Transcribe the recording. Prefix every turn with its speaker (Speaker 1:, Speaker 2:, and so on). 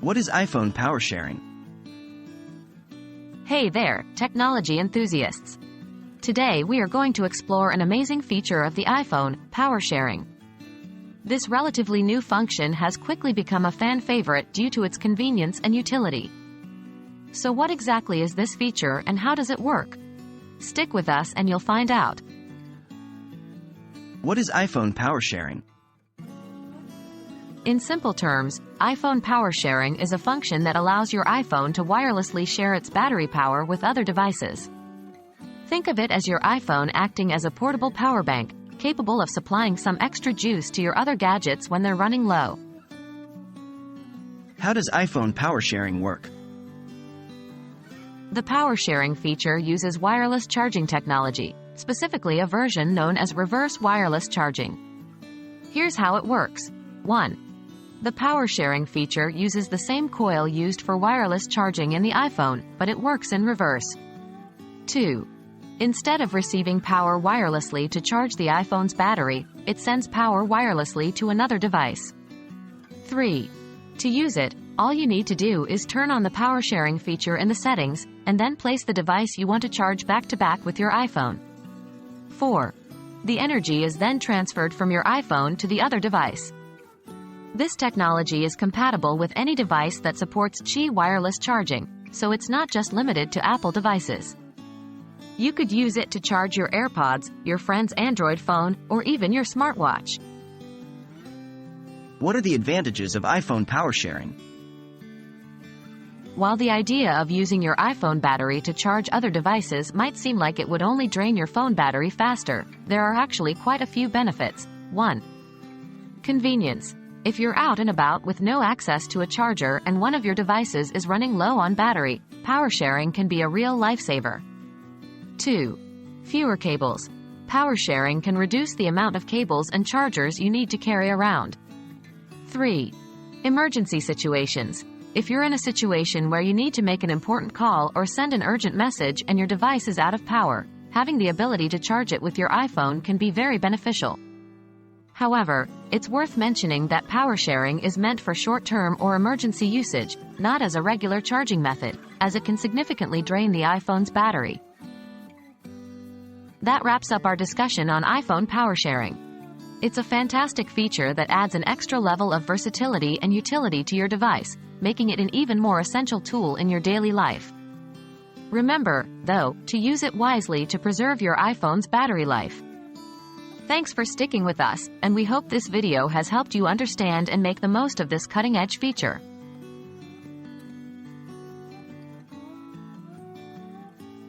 Speaker 1: What is iPhone power sharing?
Speaker 2: Hey there, technology enthusiasts. Today we are going to explore an amazing feature of the iPhone, power sharing. This relatively new function has quickly become a fan favorite due to its convenience and utility. So what exactly is this feature and how does it work? Stick with us and you'll find out.
Speaker 1: What is iPhone power sharing?
Speaker 2: In simple terms, iPhone power sharing is a function that allows your iPhone to wirelessly share its battery power with other devices. Think of it as your iPhone acting as a portable power bank, capable of supplying some extra juice to your other gadgets when they're running low.
Speaker 1: How does iPhone power sharing work?
Speaker 2: The power sharing feature uses wireless charging technology, specifically a version known as reverse wireless charging. Here's how it works. 1. The power sharing feature uses the same coil used for wireless charging in the iPhone, but it works in reverse. 2. Instead of receiving power wirelessly to charge the iPhone's battery, it sends power wirelessly to another device. 3. To use it, all you need to do is turn on the power sharing feature in the settings, and then place the device you want to charge back to back with your iPhone. 4. The energy is then transferred from your iPhone to the other device. This technology is compatible with any device that supports Qi wireless charging, so it's not just limited to Apple devices. You could use it to charge your AirPods, your friend's Android phone, or even your smartwatch.
Speaker 1: What are the advantages of iPhone power sharing?
Speaker 2: While the idea of using your iPhone battery to charge other devices might seem like it would only drain your phone battery faster, there are actually quite a few benefits. 1. Convenience. If you're out and about with no access to a charger and one of your devices is running low on battery, power sharing can be a real lifesaver. 2. Fewer cables. Power sharing can reduce the amount of cables and chargers you need to carry around. 3. Emergency situations. If you're in a situation where you need to make an important call or send an urgent message and your device is out of power, having the ability to charge it with your iPhone can be very beneficial. However, it's worth mentioning that power sharing is meant for short-term or emergency usage, not as a regular charging method, as it can significantly drain the iPhone's battery. That wraps up our discussion on iPhone power sharing. It's a fantastic feature that adds an extra level of versatility and utility to your device, making it an even more essential tool in your daily life. Remember, though, to use it wisely to preserve your iPhone's battery life. Thanks for sticking with us, and we hope this video has helped you understand and make the most of this cutting-edge feature.